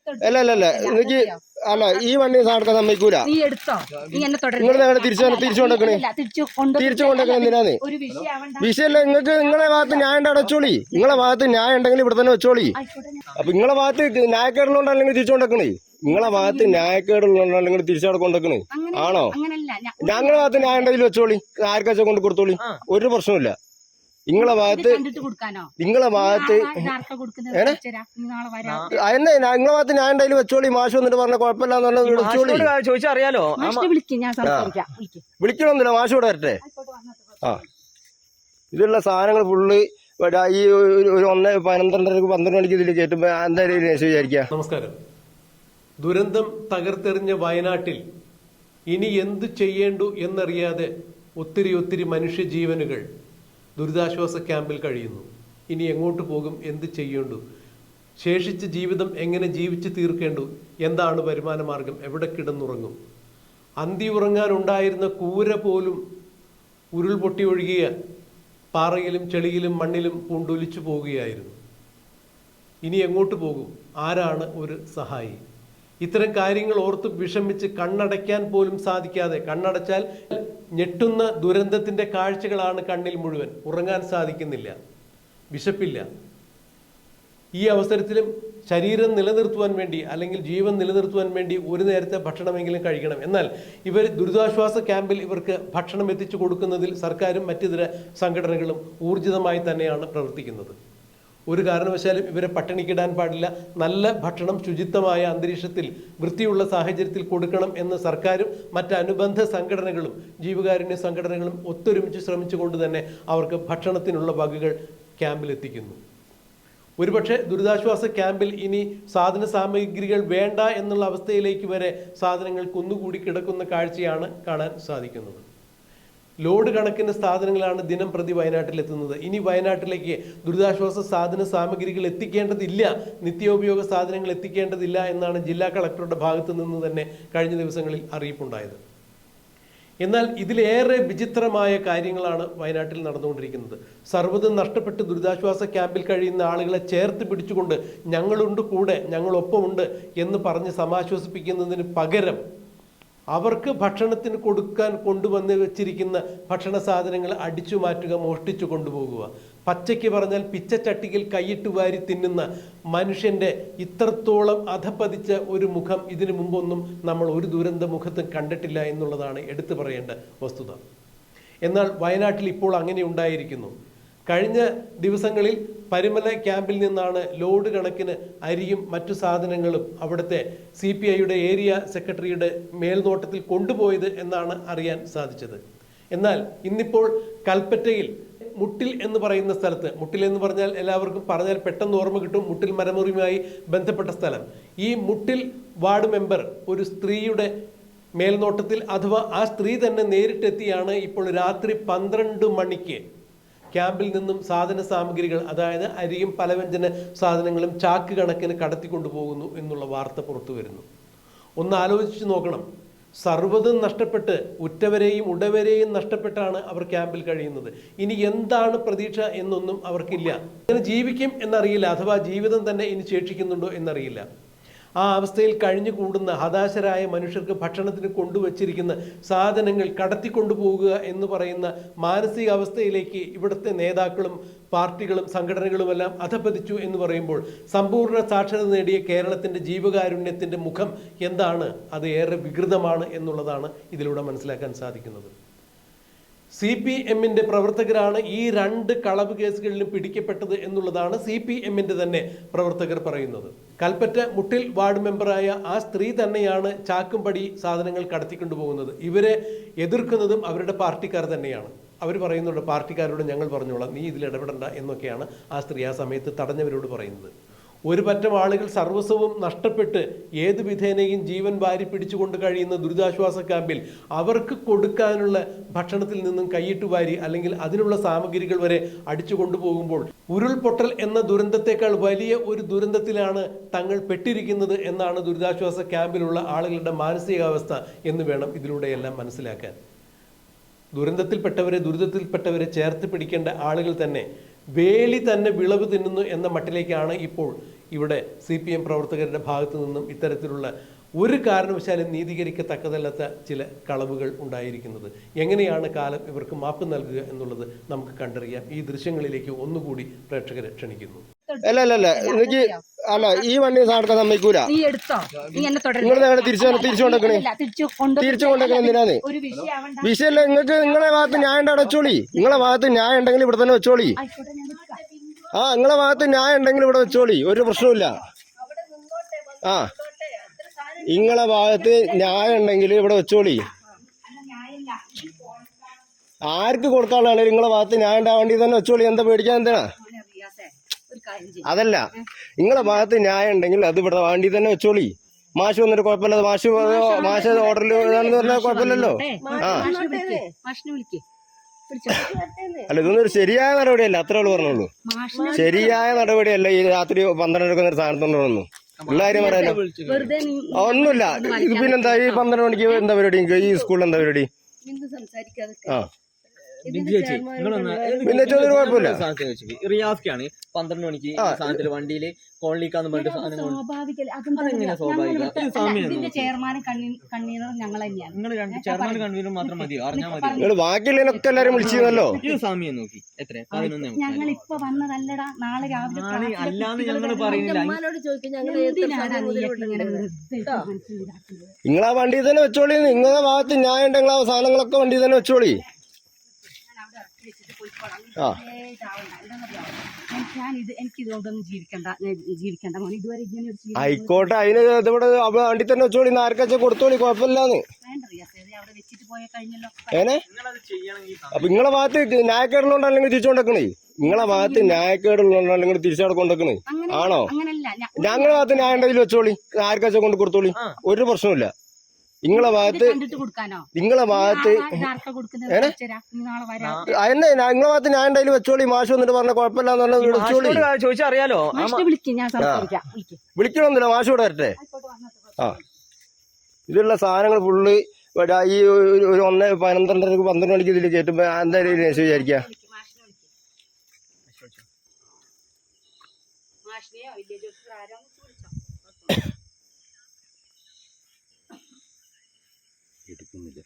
അല്ല അല്ല അല്ല എനിക്ക് അല്ല ഈ വണ്ടി സാധനം സമ്മതിക്കൂല. നിങ്ങൾ തിരിച്ചു കൊണ്ടേക്കണേ എന്തിനാന്ന് വിഷയല്ല. നിങ്ങൾക്ക് നിങ്ങളെ ഭാഗത്ത് ന്യായം അടച്ചോളി. നിങ്ങളെ ഭാഗത്ത് ന്യായം ഉണ്ടെങ്കിൽ ഇവിടെ തന്നെ വെച്ചോളി. അപ്പൊ നിങ്ങളെ ഭാഗത്ത് ന്യായക്കേടുള്ളതുകൊണ്ട് അല്ലെങ്കിൽ തിരിച്ചു കൊണ്ടേക്കണേ. നിങ്ങളെ ഭാഗത്ത് ന്യായക്കേടുള്ളതുകൊണ്ട് അല്ലെങ്കിൽ തിരിച്ചവിടെ കൊണ്ടേക്കണേ ആണോ? ഞങ്ങളെ ഭാഗത്ത് ന്യായം ഉണ്ടെങ്കിൽ വെച്ചോളി. ആർക്കാച്ച കൊണ്ട് കൊടുത്തോളി, ഒരു പ്രശ്നമില്ല. നിങ്ങളെ ഭാഗത്ത് നിങ്ങളെ ഭാഗത്ത് എന്നെ നിങ്ങളെ ഭാഗത്ത് ഞാൻ ഉണ്ടായാലും വെച്ചോളി. മാഷ് വന്നിട്ട് പറഞ്ഞ കുഴപ്പമില്ലാന്ന് പറഞ്ഞാൽ വെച്ചോളി. ചോദിച്ചറിയാലോ, വിളിക്കണമെന്നില്ല, മാഷ് ഇവിടെ വരട്ടെ. ആ ഇതിലുള്ള സാധനങ്ങൾ ഫുള്ള് ഈ ഒരു 12 മണിക്ക് ഇതിൽ കയറ്റുമ്പോ എന്തായാലും വിചാരിക്കാം. നമസ്കാരം. ദുരന്തം തകർത്തെറിഞ്ഞ വയനാട്ടിൽ ഇനി എന്തു ചെയ്യേണ്ടു എന്നറിയാതെ ഒത്തിരി മനുഷ്യജീവനുകൾ ദുരിതാശ്വാസ ക്യാമ്പിൽ കഴിയുന്നു. ഇനി എങ്ങോട്ട് പോകും, എന്ത് ചെയ്യേണ്ടു, ശേഷിച്ച ജീവിതം എങ്ങനെ ജീവിച്ചു തീർക്കേണ്ടു, എന്താണ് വരുമാന മാർഗം, എവിടെ കിടന്നുറങ്ങും? അന്തി ഉറങ്ങാനുണ്ടായിരുന്ന കൂര പോലും ഉരുൾപൊട്ടി ഒഴുകിയ പാറയിലും ചെളിയിലും മണ്ണിലും പൂണ്ടൊലിച്ചു പോവുകയായിരുന്നു. ഇനി എങ്ങോട്ട് പോകും? ആരാണ് ഒരു സഹായി? ഇത്തരം കാര്യങ്ങൾ ഓർത്ത് വിഷമിച്ച് കണ്ണടയ്ക്കാൻ പോലും സാധിക്കാതെ, കണ്ണടച്ചാൽ ഞെട്ടുന്ന ദുരന്തത്തിന്റെ കാഴ്ചകളാണ് കണ്ണിൽ മുഴുവൻ. ഉറങ്ങാൻ സാധിക്കുന്നില്ല, വിശപ്പില്ല. ഈ അവസരത്തിലും ശരീരം നിലനിർത്തുവാൻ വേണ്ടി അല്ലെങ്കിൽ ജീവൻ നിലനിർത്തുവാൻ വേണ്ടി ഒരു നേരത്തെ ഭക്ഷണമെങ്കിലും കഴിക്കണം. എന്നാൽ ഇവർ ദുരിതാശ്വാസ ക്യാമ്പിൽ ഇവർക്ക് ഭക്ഷണം എത്തിച്ചു കൊടുക്കുന്നതിൽ സർക്കാരും മറ്റിതര സംഘടനകളും ഊർജിതമായി തന്നെയാണ് പ്രവർത്തിക്കുന്നത്. ഒരു കാരണവശാലും ഇവരെ പട്ടിണിക്കിടാൻ പാടില്ല. നല്ല ഭക്ഷണം ശുചിത്വമായ അന്തരീക്ഷത്തിൽ വൃത്തിയുള്ള സാഹചര്യത്തിൽ കൊടുക്കണം എന്ന് സർക്കാരും മറ്റ് അനുബന്ധ സംഘടനകളും ജീവകാരുണ്യ സംഘടനകളും ഒത്തൊരുമിച്ച് ശ്രമിച്ചുകൊണ്ട് തന്നെ അവർക്ക് ഭക്ഷണത്തിനുള്ള വകകൾ ക്യാമ്പിൽ എത്തിക്കുന്നു. ഒരുപക്ഷെ ദുരിതാശ്വാസ ക്യാമ്പിൽ ഇനി സാധന സാമഗ്രികൾ വേണ്ട എന്നുള്ള അവസ്ഥയിലേക്ക് വരെ സാധനങ്ങൾ കുന്നുകൂടി കിടക്കുന്ന കാഴ്ചയാണ് കാണാൻ സാധിക്കുന്നത്. ലോഡ് കണക്കിന് സാധനങ്ങളാണ് ദിനം പ്രതി വയനാട്ടിലെത്തുന്നത്. ഇനി വയനാട്ടിലേക്ക് ദുരിതാശ്വാസ സാധന സാമഗ്രികൾ എത്തിക്കേണ്ടതില്ല, നിത്യോപയോഗ സാധനങ്ങൾ എത്തിക്കേണ്ടതില്ല എന്നാണ് ജില്ലാ കളക്ടറുടെ ഭാഗത്തു നിന്ന് തന്നെ കഴിഞ്ഞ ദിവസങ്ങളിൽ അറിയിപ്പുണ്ടായത്. എന്നാൽ ഇതിലേറെ വിചിത്രമായ കാര്യങ്ങളാണ് വയനാട്ടിൽ നടന്നുകൊണ്ടിരിക്കുന്നത്. സർവ്വതും നഷ്ടപ്പെട്ട് ദുരിതാശ്വാസ ക്യാമ്പിൽ കഴിയുന്ന ആളുകളെ ചേർത്ത് പിടിച്ചുകൊണ്ട് ഞങ്ങളുണ്ട് കൂടെ, ഞങ്ങളൊപ്പമുണ്ട് എന്ന് പറഞ്ഞ് സമാശ്വസിപ്പിക്കുന്നതിന് പകരം അവർക്ക് ഭക്ഷണത്തിന് കൊടുക്കാൻ കൊണ്ടുവന്ന് വെച്ചിരിക്കുന്ന ഭക്ഷണ സാധനങ്ങൾ അടിച്ചു മാറ്റുക, മോഷ്ടിച്ചു കൊണ്ടുപോകുക. പച്ചയ്ക്ക് പറഞ്ഞാൽ പിച്ചച്ചട്ടിയിൽ കൈയിട്ട് വാരി തിന്നുന്ന മനുഷ്യന്റെ ഇത്രത്തോളം അധപ്പതിച്ച ഒരു മുഖം ഇതിനു മുമ്പൊന്നും നമ്മൾ ഒരു ദുരന്ത മുഖത്തും കണ്ടിട്ടില്ല എന്നുള്ളതാണ് എടുത്തു പറയേണ്ട വസ്തുത. എന്നാൽ വയനാട്ടിൽ ഇപ്പോൾ അങ്ങനെ ഉണ്ടായിരിക്കുന്നു. കഴിഞ്ഞ ദിവസങ്ങളിൽ പരുമല ക്യാമ്പിൽ നിന്നാണ് ലോഡ് കണക്കിന് അരിയും മറ്റു സാധനങ്ങളും അവിടുത്തെ CPIയുടെ ഏരിയ സെക്രട്ടറിയുടെ മേൽനോട്ടത്തിൽ കൊണ്ടുപോയത് എന്നാണ് അറിയാൻ സാധിച്ചത്. എന്നാൽ ഇന്നിപ്പോൾ കൽപ്പറ്റയിൽ മുട്ടിൽ എന്ന് പറയുന്ന സ്ഥലത്ത്, മുട്ടിൽ എന്ന് പറഞ്ഞാൽ എല്ലാവർക്കും പറഞ്ഞാൽ പെട്ടെന്ന് ഓർമ്മ കിട്ടും, മുട്ടിൽ മരമുറിയുമായി ബന്ധപ്പെട്ട സ്ഥലം. ഈ മുട്ടിൽ വാർഡ് മെമ്പർ ഒരു സ്ത്രീയുടെ മേൽനോട്ടത്തിൽ, അഥവാ ആ സ്ത്രീ തന്നെ നേരിട്ടെത്തിയാണ് ഇപ്പോൾ രാത്രി 12 മണിക്ക് ക്യാമ്പിൽ നിന്നും സാധന സാമഗ്രികൾ, അതായത് അരിയും പലവ്യഞ്ജന സാധനങ്ങളും ചാക്ക് കണക്കിന് കടത്തിക്കൊണ്ടുപോകുന്നു എന്നുള്ള വാർത്ത പുറത്തു വരുന്നു. ഒന്ന് ആലോചിച്ച് നോക്കണം. സർവ്വതും നഷ്ടപ്പെട്ട് ഉറ്റവരെയും ഉടവരെയും നഷ്ടപ്പെട്ടാണ് അവർ ക്യാമ്പിൽ കഴിയുന്നത്. ഇനി എന്താണ് പ്രതീക്ഷ എന്നൊന്നും അവർക്കില്ല. ഇങ്ങനെ ജീവിക്കും എന്നറിയില്ല, അഥവാ ജീവിതം തന്നെ ഇനി ശേഷിക്കുന്നുണ്ടോ എന്നറിയില്ല. ആ അവസ്ഥയിൽ കഴിഞ്ഞുകൂടുന്ന ഹതാശരായ മനുഷ്യർക്ക് ഭക്ഷണത്തിന് കൊണ്ടുവച്ചിരിക്കുന്ന സാധനങ്ങൾ കടത്തിക്കൊണ്ടുപോകുക എന്ന് പറയുന്ന മാനസികാവസ്ഥയിലേക്ക് ഇവിടുത്തെ നേതാക്കളും പാർട്ടികളും സംഘടനകളുമെല്ലാം അധപ്പതിച്ചു എന്ന് പറയുമ്പോൾ സമ്പൂർണ്ണ സാക്ഷരത നേടിയ കേരളത്തിൻ്റെ ജീവകാരുണ്യത്തിൻ്റെ മുഖം എന്താണ്? അത് ഏറെ വികൃതമാണ് എന്നുള്ളതാണ് ഇതിലൂടെ മനസ്സിലാക്കാൻ സാധിക്കുന്നത്. CPMന്റെ പ്രവർത്തകരാണ് ഈ 2 കളവ് കേസുകളിലും പിടിക്കപ്പെട്ടത് എന്നുള്ളതാണ് CPMന്റെ തന്നെ പ്രവർത്തകർ പറയുന്നത്. കൽപ്പറ്റ മുട്ടിൽ വാർഡ് മെമ്പറായ ആ സ്ത്രീ തന്നെയാണ് ചാക്കും പടി സാധനങ്ങൾ കടത്തിക്കൊണ്ടുപോകുന്നത്. ഇവരെ എതിർക്കുന്നതും അവരുടെ പാർട്ടിക്കാർ തന്നെയാണ്. അവർ പറയുന്നുണ്ട്, പാർട്ടിക്കാരോട് ഞങ്ങൾ പറഞ്ഞോളാം, നീ ഇതിൽ ഇടപെടണ്ട എന്നൊക്കെയാണ് ആ സ്ത്രീ ആ സമയത്ത് തടഞ്ഞവരോട് പറയുന്നത്. ഒരു പറ്റം ആളുകൾ സർവസ്വവും നഷ്ടപ്പെട്ട് ഏത് വിധേനയും ജീവൻ വാരി പിടിച്ചുകൊണ്ട് കഴിയുന്ന ദുരിതാശ്വാസ ക്യാമ്പിൽ അവർക്ക് കൊടുക്കാനുള്ള ഭക്ഷണത്തിൽ നിന്നും കൈയിട്ട് വാരി അല്ലെങ്കിൽ അതിനുള്ള സാമഗ്രികൾ വരെ അടിച്ചു കൊണ്ടുപോകുമ്പോൾ ഉരുൾപൊട്ടൽ എന്ന ദുരന്തത്തെക്കാൾ വലിയ ഒരു ദുരന്തത്തിലാണ് തങ്ങൾ പെട്ടിരിക്കുന്നത് എന്നാണ് ദുരിതാശ്വാസ ക്യാമ്പിലുള്ള ആളുകളുടെ മാനസികാവസ്ഥ എന്ന് വേണം ഇതിലൂടെയെല്ലാം മനസ്സിലാക്കാൻ. ദുരിതത്തിൽപ്പെട്ടവരെ ചേർത്ത് പിടിക്കേണ്ട ആളുകൾ തന്നെ വേലി തന്നെ വിളവ് തിന്നുന്നു എന്ന മട്ടിലേക്കാണ് ഇപ്പോൾ ഇവിടെ CPM പ്രവർത്തകരുടെ ഭാഗത്തു നിന്നും ഇത്തരത്തിലുള്ള ഒരു കാരണവശാലും നീതീകരിക്കത്തക്കതല്ലാത്ത ചില കളവുകൾ ഉണ്ടായിരിക്കുന്നത്. എങ്ങനെയാണ് കാലം ഇവർക്ക് മാപ്പ് നൽകുക എന്നുള്ളത് നമുക്ക് കണ്ടറിയാം. ഈ ദൃശ്യങ്ങളിലേക്ക് ഒന്നുകൂടി പ്രേക്ഷകരെ ക്ഷണിക്കുന്നു. അല്ല എനിക്ക് ഈ വണ്ടി സാധനം സമ്മതിക്കൂല. നിങ്ങൾ തിരിച്ചു കൊണ്ടേക്കണേ എന്തിനാന്ന് വിഷയല്ല. നിങ്ങൾക്ക് നിങ്ങളെ ഭാഗത്ത് ന്യായം അടച്ചോളി. നിങ്ങളെ ഭാഗത്ത് ന്യായം ഉണ്ടെങ്കിൽ ഇവിടെ തന്നെ വെച്ചോളി. നിങ്ങളെ ഭാഗത്ത് ന്യായം ഉണ്ടെങ്കിൽ ഇവിടെ വെച്ചോളി, ഒരു പ്രശ്നമില്ല. നിങ്ങളെ ഭാഗത്ത് ന്യായം ഉണ്ടെങ്കിൽ ഇവിടെ വെച്ചോളി. ആർക്ക് കൊടുക്കാനുള്ളതാണ് നിങ്ങളെ ഭാഗത്ത് ന്യായം ഉണ്ടാവാൻ വേണ്ടി തന്നെ വെച്ചോളി. എന്താ പേടിക്കാൻ എന്തിനാ? അതല്ല, നിങ്ങളെ ഭാഗത്ത് ന്യായം ഉണ്ടെങ്കിൽ അത് ഇവിടെ വേണ്ടി തന്നെ വെച്ചോളി. മാഷ് വന്നിട്ട് കുഴപ്പമില്ല. മാഷ് ഓർഡറിൽ പറഞ്ഞാൽ കുഴപ്പമില്ലല്ലോ. അല്ല, ഇതൊന്നും ഒരു ശരിയായ നടപടിയല്ല. അത്രേ ഉള്ളൂ പറഞ്ഞോളൂ. ശരിയായ നടപടിയല്ല ഈ രാത്രി 12 സ്ഥാനത്തുണ്ടോന്നു ഉള്ള കാര്യം പറയാലോ. ഒന്നുമില്ല. ഇത് പിന്നെന്താ ഈ 12 മണിക്ക് എന്താ പരിപാടി? ഈ സ്കൂളിൽ എന്താ പരിപാടി? പിന്നെ കുഴപ്പമില്ല. റിയാസ്ക്കാണ് 12 മണിക്ക് സാധനത്തില് വണ്ടിയില് കോളിക്കാന്ന് പറഞ്ഞിട്ട് ചെയർമാൻ കൺവീനർ മാത്രം മതിയോ? അറിഞ്ഞാൽ മതി. ബാക്കിയുള്ളതിനൊക്കെ എല്ലാരും വിളിച്ചിരുന്നല്ലോ. ഇത് സമയം നോക്കി എത്ര 11 അല്ലാന്ന് ഞങ്ങള് പറയുന്നില്ല. നിങ്ങളാ വണ്ടി തന്നെ വെച്ചോളി. നിങ്ങളെ ഭാഗത്ത് ന്യായം ഉണ്ടെങ്കിൽ ആ സാധനങ്ങളൊക്കെ വണ്ടി തന്നെ വെച്ചോളി. ആയിക്കോട്ടെ, അതിന് ഇവിടെ വണ്ടി തന്നെ വെച്ചോളി. ആർക്കാച്ച കൊടുത്തോളി, കുഴപ്പമില്ലാന്ന്. അപ്പൊ നിങ്ങളെ ഭാഗത്ത് ന്യായക്കേടുള്ളതുകൊണ്ടല്ലെങ്കിൽ തിരിച്ചുകൊണ്ടേക്കണേ. നിങ്ങളെ ഭാഗത്ത് ന്യായക്കേടുള്ളതുകൊണ്ടല്ലെങ്കിൽ തിരിച്ചവിടെ കൊണ്ടുവെക്കണേ ആണോ? ഞങ്ങളുടെ ഭാഗത്ത് ന്യായം ഉണ്ടെങ്കിൽ വെച്ചോളി. ആർക്കാച്ച കൊണ്ട് കൊടുത്തോളി, ഒരു പ്രശ്നമില്ല. നിങ്ങളെ ഭാഗത്ത് നിങ്ങളെ ഭാഗത്ത് അതന്നെ നിങ്ങളെ ഭാഗത്ത് ഞാൻ ഉണ്ടായാലും വെച്ചോളി. മാഷ് വന്നിട്ട് പറഞ്ഞ കുഴപ്പമില്ലാന്ന് പറഞ്ഞാൽ വെച്ചോളി. ചോദിച്ചറിയാലോ. വിളിക്കണമെന്നില്ല, മാഷ് ഇവിടെ വരട്ടെ. ഇതിലുള്ള സാധനങ്ങൾ ഫുള്ള് ഈ ഒരു 12 മണിക്ക് ഇതിൽ കയറ്റുമ്പോ എന്തായാലും വിചാരിക്ക. എടുക്കുന്നില്ല.